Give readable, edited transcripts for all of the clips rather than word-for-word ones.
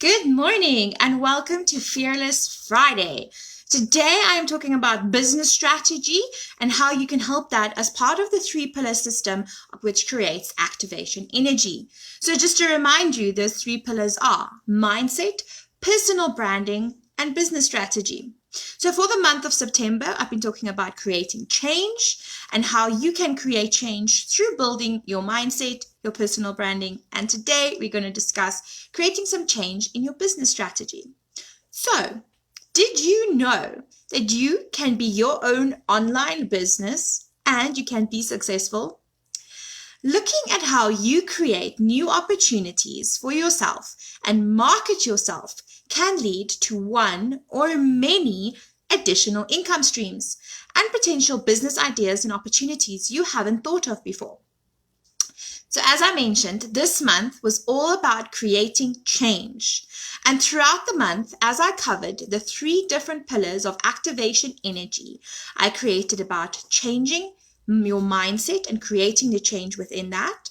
Good morning and welcome to Fearless Friday. Today I am talking about business strategy and how you can help that as part of the 3-pillar system which creates activation energy. So just to remind you, those 3 pillars are mindset, personal branding, and business strategy. So for the month of September, I've been talking about creating change and how you can create change through building your mindset, your personal branding. And today we're going to discuss creating some change in your business strategy. So, did you know that you can be your own online business and you can be successful? Looking at how you create new opportunities for yourself and market yourself can lead to one or many additional income streams and potential business ideas and opportunities you haven't thought of before. So as I mentioned, this month was all about creating change. And throughout the month, as I covered the 3 different pillars of activation energy, I created about changing your mindset and creating the change within that.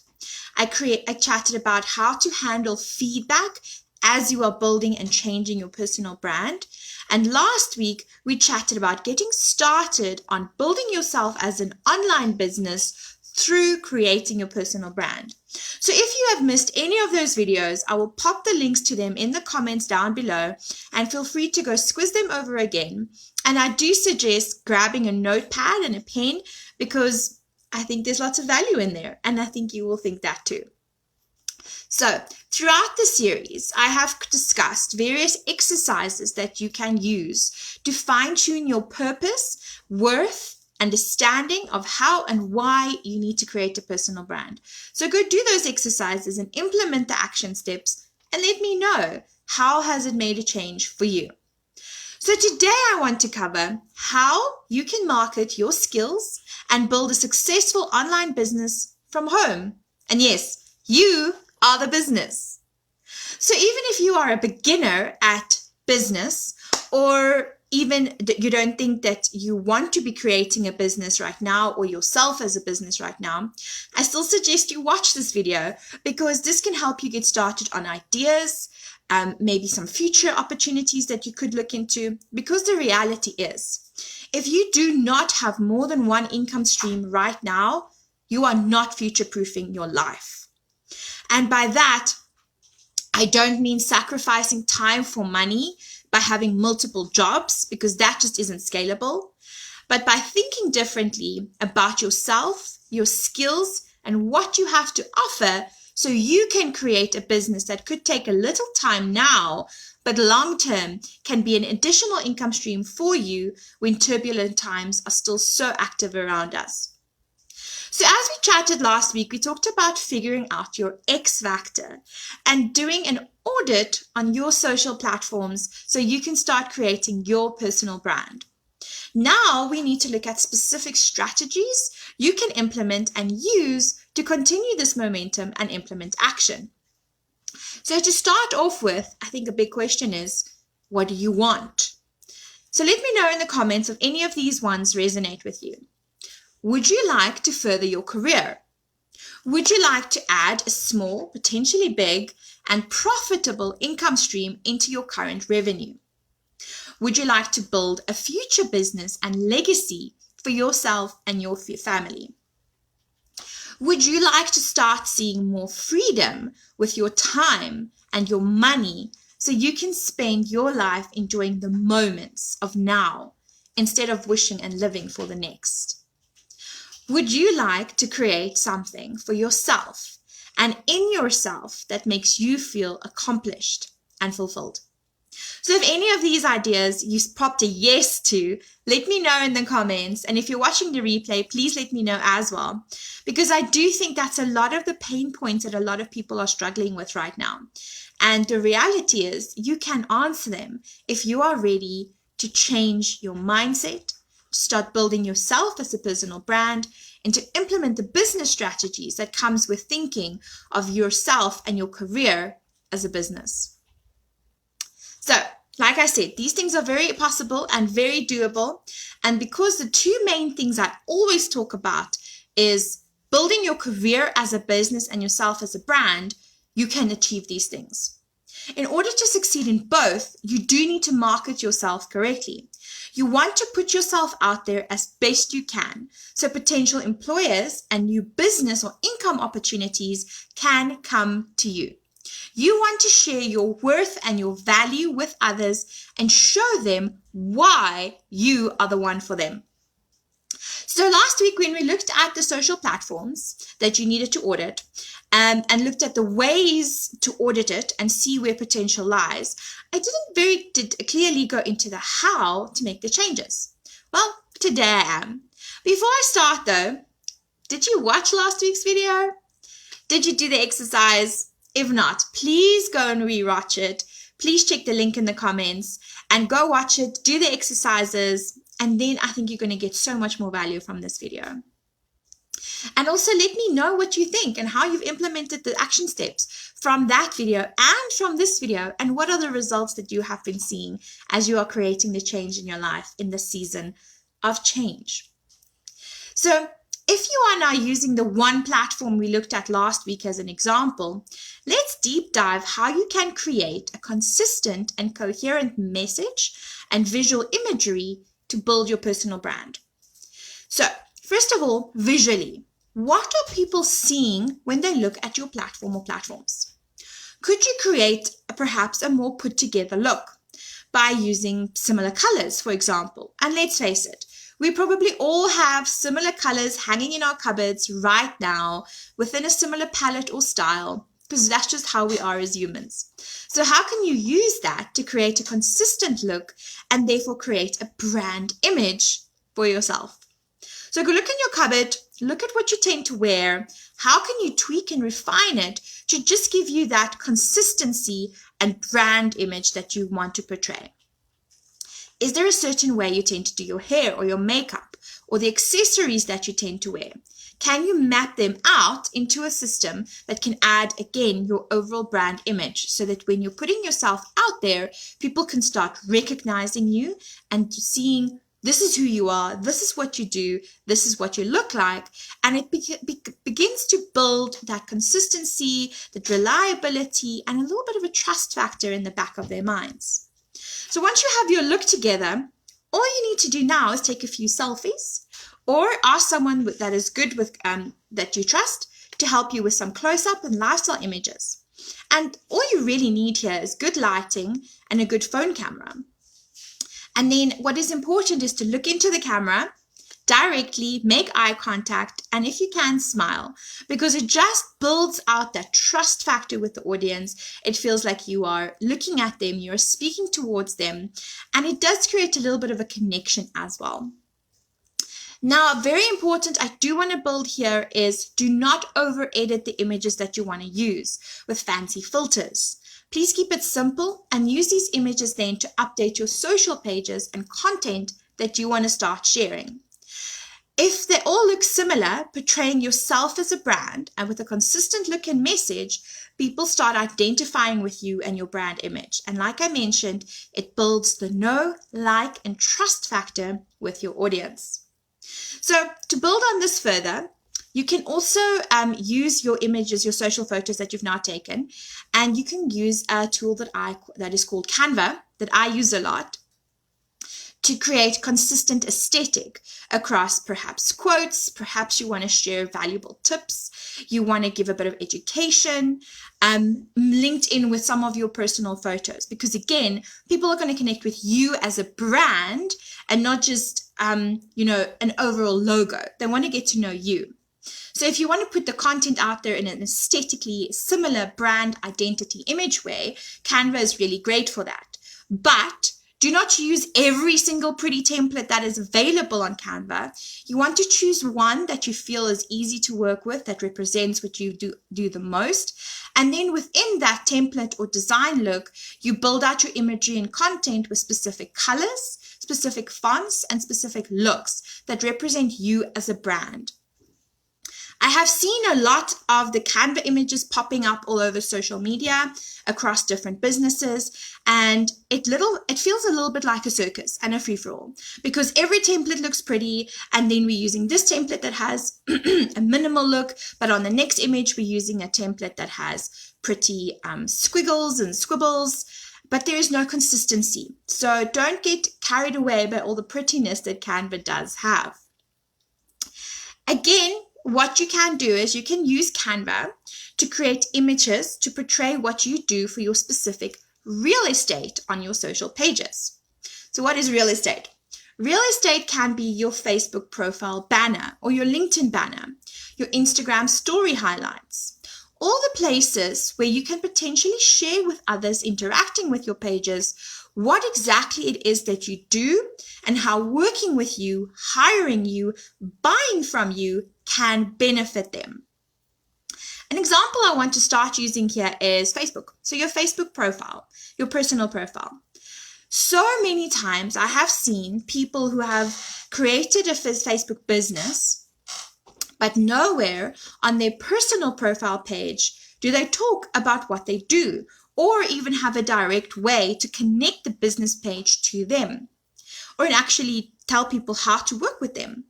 I chatted about how to handle feedback as you are building and changing your personal brand. And last week, we chatted about getting started on building yourself as an online business through creating your personal brand. So if you have missed any of those videos, I will pop the links to them in the comments down below and feel free to go squiz them over again. And I do suggest grabbing a notepad and a pen because I think there's lots of value in there and I think you will think that too. So throughout the series, I have discussed various exercises that you can use to fine-tune your purpose, worth, understanding of how and why you need to create a personal brand. So go do those exercises and implement the action steps and let me know how has it made a change for you. So today I want to cover how you can market your skills and build a successful online business from home. And yes, you are the business. So even if you are a beginner at business or even you don't think that you want to be creating a business right now or yourself as a business right now, I still suggest you watch this video because this can help you get started on ideas, maybe some future opportunities that you could look into, because the reality is, if you do not have more than one income stream right now, you are not future-proofing your life. And by that, I don't mean sacrificing time for money by having multiple jobs, because that just isn't scalable, but by thinking differently about yourself, your skills, and what you have to offer so you can create a business that could take a little time now, but long-term can be an additional income stream for you when turbulent times are still so active around us. So as we chatted last week, we talked about figuring out your X factor and doing an audit on your social platforms so you can start creating your personal brand. Now we need to look at specific strategies you can implement and use to continue this momentum and implement action. So to start off with, I think a big question is, what do you want? So let me know in the comments if any of these ones resonate with you. Would you like to further your career? Would you like to add a small, potentially big, and profitable income stream into your current revenue? Would you like to build a future business and legacy for yourself and your family? Would you like to start seeing more freedom with your time and your money so you can spend your life enjoying the moments of now instead of wishing and living for the next? Would you like to create something for yourself and in yourself that makes you feel accomplished and fulfilled? So if any of these ideas you popped a yes to, let me know in the comments. And if you're watching the replay, please let me know as well, because I do think that's a lot of the pain points that a lot of people are struggling with right now. And the reality is you can answer them if you are ready to change your mindset, start building yourself as a personal brand, and to implement the business strategies that comes with thinking of yourself and your career as a business. So, like I said, these things are very possible and very doable. And because the 2 main things I always talk about is building your career as a business and yourself as a brand, you can achieve these things. In order to succeed in both, you do need to market yourself correctly. You want to put yourself out there as best you can, so potential employers and new business or income opportunities can come to you. You want to share your worth and your value with others and show them why you are the one for them. So last week, when we looked at the social platforms that you needed to audit and looked at the ways to audit it and see where potential lies, I didn't clearly go into the how to make the changes. Well, today I am. Before I start though, did you watch last week's video? Did you do the exercise? If not, please go and rewatch it. Please check the link in the comments and go watch it, do the exercises, and then I think you're going to get so much more value from this video. And also let me know what you think and how you've implemented the action steps from that video and from this video, and what are the results that you have been seeing as you are creating the change in your life in this season of change. So if you are now using the one platform we looked at last week as an example, let's deep dive how you can create a consistent and coherent message and visual imagery to build your personal brand. So first of all, visually, what are people seeing when they look at your platform or platforms? Could you create perhaps a more put together look by using similar colors, for example? And let's face it, we probably all have similar colors hanging in our cupboards right now within a similar palette or style, because that's just how we are as humans. So how can you use that to create a consistent look and therefore create a brand image for yourself? So go look in your cupboard, look at what you tend to wear. How can you tweak and refine it to just give you that consistency and brand image that you want to portray? Is there a certain way you tend to do your hair or your makeup or the accessories that you tend to wear? Can you map them out into a system that can add, again, your overall brand image so that when you're putting yourself out there, people can start recognizing you and seeing this is who you are, this is what you do, this is what you look like, and it begins to build that consistency, that reliability, and a little bit of a trust factor in the back of their minds. So once you have your look together, all you need to do now is take a few selfies or ask someone that is good with that you trust to help you with some close-up and lifestyle images. And all you really need here is good lighting and a good phone camera. And then what is important is to look into the camera directly, make eye contact, and if you can, smile, because it just builds out that trust factor with the audience. It feels like you are looking at them, you're speaking towards them, and it does create a little bit of a connection as well. Now, very important, I do want to build here is do not over edit the images that you want to use with fancy filters. Please keep it simple and use these images then to update your social pages and content that you want to start sharing. If they all look similar, portraying yourself as a brand and with a consistent look and message, people start identifying with you and your brand image. And like I mentioned, it builds the know, like, and trust factor with your audience. So to build on this further, you can also use your images, your social photos that you've now taken, and you can use a tool that is called Canva that I use a lot to create consistent aesthetic across perhaps quotes, perhaps you want to share valuable tips, you want to give a bit of education, linked in with some of your personal photos, because again, people are going to connect with you as a brand and not just, an overall logo. They want to get to know you. So if you want to put the content out there in an aesthetically similar brand identity image way, Canva is really great for that. But do not use every single pretty template that is available on Canva. You want to choose one that you feel is easy to work with, that represents what you do the most. And then within that template or design look, you build out your imagery and content with specific colors, specific fonts, and specific looks that represent you as a brand. I have seen a lot of the Canva images popping up all over social media across different businesses, And it feels a little bit like a circus and a free-for-all, because every template looks pretty, and then we're using this template that has a minimal look, but on the next image we're using a template that has pretty squiggles and squibbles, but there is no consistency. So don't get carried away by all the prettiness that Canva does have. Again, what you can do is you can use Canva to create images to portray what you do for your specific real estate on your social pages. So what is real estate? Real estate can be your Facebook profile banner or your LinkedIn banner, your Instagram story highlights, all the places where you can potentially share with others interacting with your pages what exactly it is that you do and how working with you, hiring you, buying from you can benefit them. An example I want to start using here is Facebook. So your Facebook profile, your personal profile. So many times I have seen people who have created a Facebook business, but nowhere on their personal profile page do they talk about what they do, or even have a direct way to connect the business page to them, or actually tell people how to work with them.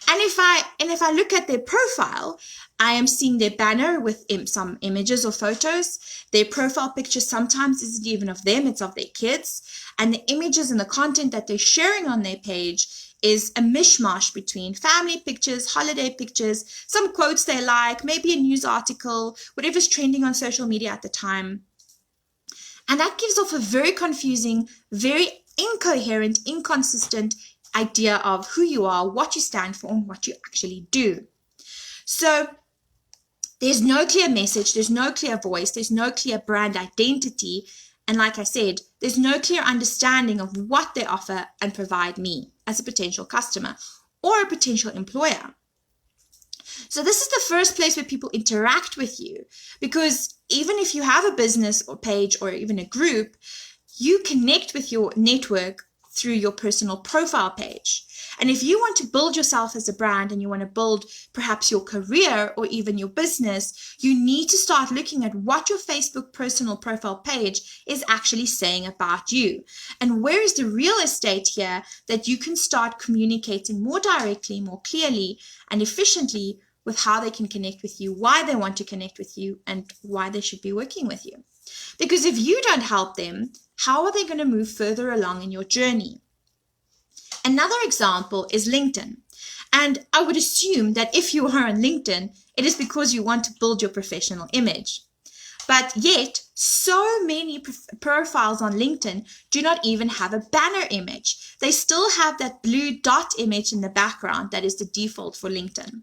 And if I look at their profile, I am seeing their banner with some images or photos. Their profile picture sometimes isn't even of them, it's of their kids. And the images and the content that they're sharing on their page is a mishmash between family pictures, holiday pictures, some quotes they like, maybe a news article, whatever's trending on social media at the time. And that gives off a very confusing, very incoherent, inconsistent idea of who you are, what you stand for, and what you actually do. So there's no clear message, there's no clear voice, there's no clear brand identity. And like I said, there's no clear understanding of what they offer and provide me as a potential customer or a potential employer. So this is the first place where people interact with you, because even if you have a business or page or even a group, you connect with your network through your personal profile page. And if you want to build yourself as a brand and you want to build perhaps your career or even your business, you need to start looking at what your Facebook personal profile page is actually saying about you. And where is the real estate here that you can start communicating more directly, more clearly, and efficiently with how they can connect with you, why they want to connect with you, and why they should be working with you. Because if you don't help them, how are they going to move further along in your journey? Another example is LinkedIn. And I would assume that if you are on LinkedIn, it is because you want to build your professional image. But yet, so many profiles on LinkedIn do not even have a banner image. They still have that blue dot image in the background that is the default for LinkedIn.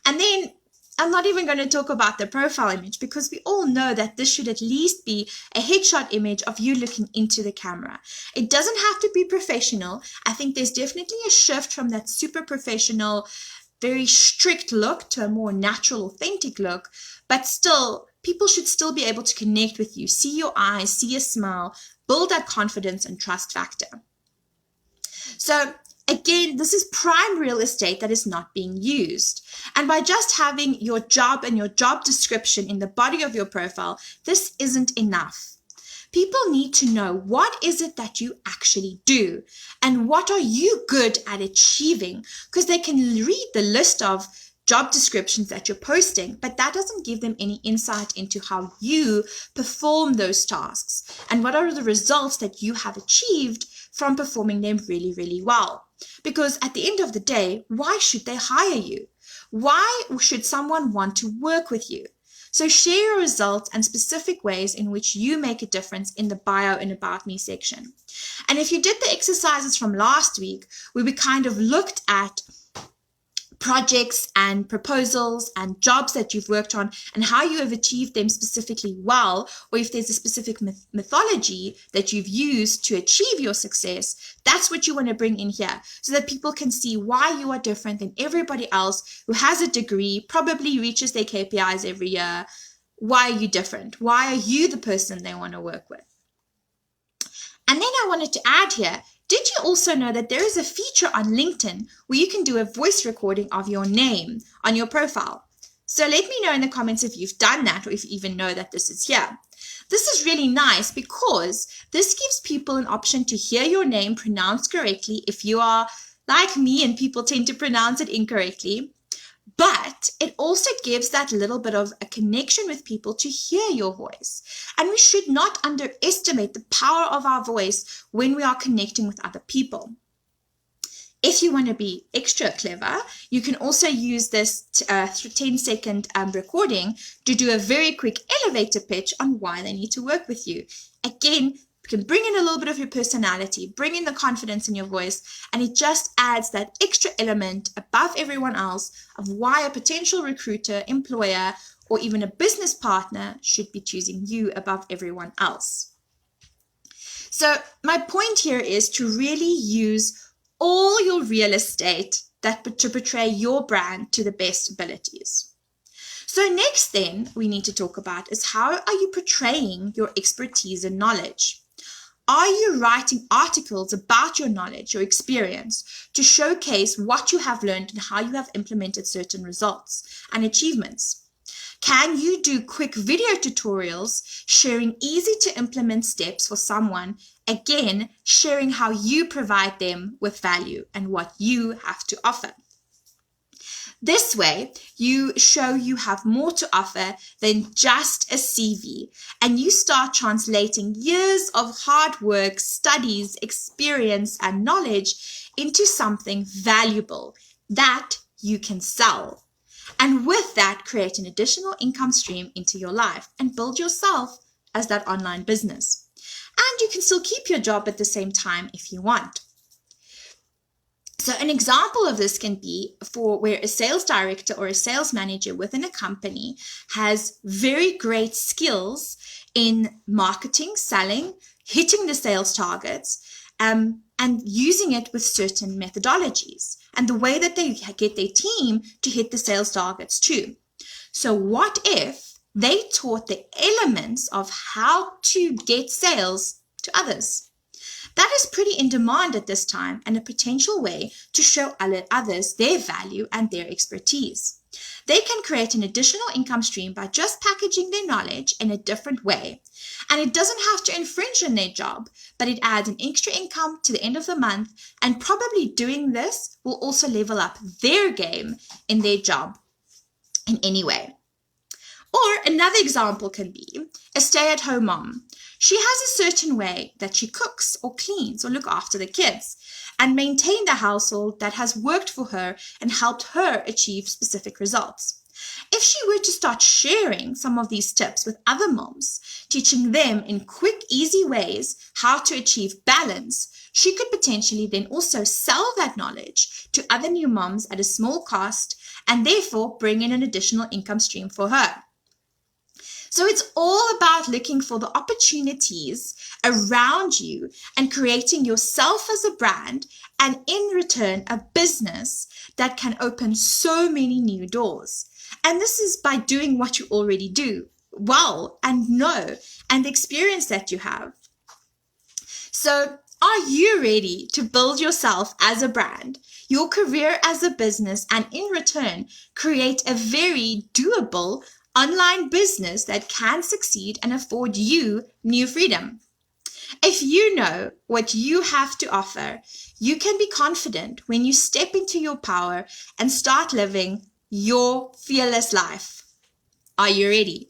And then I'm not even going to talk about the profile image, because we all know that this should at least be a headshot image of you looking into the camera. It doesn't have to be professional. I think there's definitely a shift from that super professional, very strict look to a more natural, authentic look. But still, people should still be able to connect with you, see your eyes, see a smile, build that confidence and trust factor. So again, this is prime real estate that is not being used. And by just having your job and your job description in the body of your profile, this isn't enough. People need to know, what is it that you actually do? And what are you good at achieving? Because they can read the list of job descriptions that you're posting, but that doesn't give them any insight into how you perform those tasks and what are the results that you have achieved from performing them really, really well. Because at the end of the day, why should they hire you? Why should someone want to work with you? So share your results and specific ways in which you make a difference in the bio and about me section. And if you did the exercises from last week, where we kind of looked at projects and proposals and jobs that you've worked on and how you have achieved them specifically well, or if there's a specific methodology that you've used to achieve your success, that's what you want to bring in here, so that people can see why you are different than everybody else who has a degree, probably reaches their KPIs every year. Why are you different? Why are you the person they want to work with? And then I wanted to add here, did you also know that there is a feature on LinkedIn where you can do a voice recording of your name on your profile? So let me know in the comments if you've done that, or if you even know that this is here. This is really nice because this gives people an option to hear your name pronounced correctly if you are like me and people tend to pronounce it incorrectly. But it also gives that little bit of a connection with people to hear your voice. And we should not underestimate the power of our voice when we are connecting with other people. If you want to be extra clever, you can also use this 10-second recording to do a very quick elevator pitch on why they need to work with you. Again, you can bring in a little bit of your personality, bring in the confidence in your voice, and it just adds that extra element above everyone else of why a potential recruiter, employer, or even a business partner should be choosing you above everyone else. So my point here is to really use all your real estate to portray your brand to the best abilities. So next then we need to talk about is how are you portraying your expertise and knowledge? Are you writing articles about your knowledge, your experience, to showcase what you have learned and how you have implemented certain results and achievements? Can you do quick video tutorials sharing easy to implement steps for someone, again, sharing how you provide them with value and what you have to offer? This way, you show you have more to offer than just a CV, and you start translating years of hard work, studies, experience, and knowledge into something valuable that you can sell. And with that, create an additional income stream into your life and build yourself as that online business. And you can still keep your job at the same time if you want. So an example of this can be for where a sales director or a sales manager within a company has very great skills in marketing, selling, hitting the sales targets, and using it with certain methodologies and the way that they get their team to hit the sales targets too. So what if they taught the elements of how to get sales to others? That is pretty in demand at this time and a potential way to show others their value and their expertise. They can create an additional income stream by just packaging their knowledge in a different way. And it doesn't have to infringe on their job, but it adds an extra income to the end of the month, and probably doing this will also level up their game in their job in any way. Or another example can be a stay-at-home mom. She has a certain way that she cooks or cleans or look after the kids and maintain the household that has worked for her and helped her achieve specific results. If she were to start sharing some of these tips with other moms, teaching them in quick, easy ways how to achieve balance, she could potentially then also sell that knowledge to other new moms at a small cost and therefore bring in an additional income stream for her. So it's all about looking for the opportunities around you and creating yourself as a brand, and in return, a business that can open so many new doors. And this is by doing what you already do well and know and the experience that you have. So are you ready to build yourself as a brand, your career as a business, and in return, create a very doable online business that can succeed and afford you new freedom? If you know what you have to offer, you can be confident when you step into your power and start living your fearless life. Are you ready?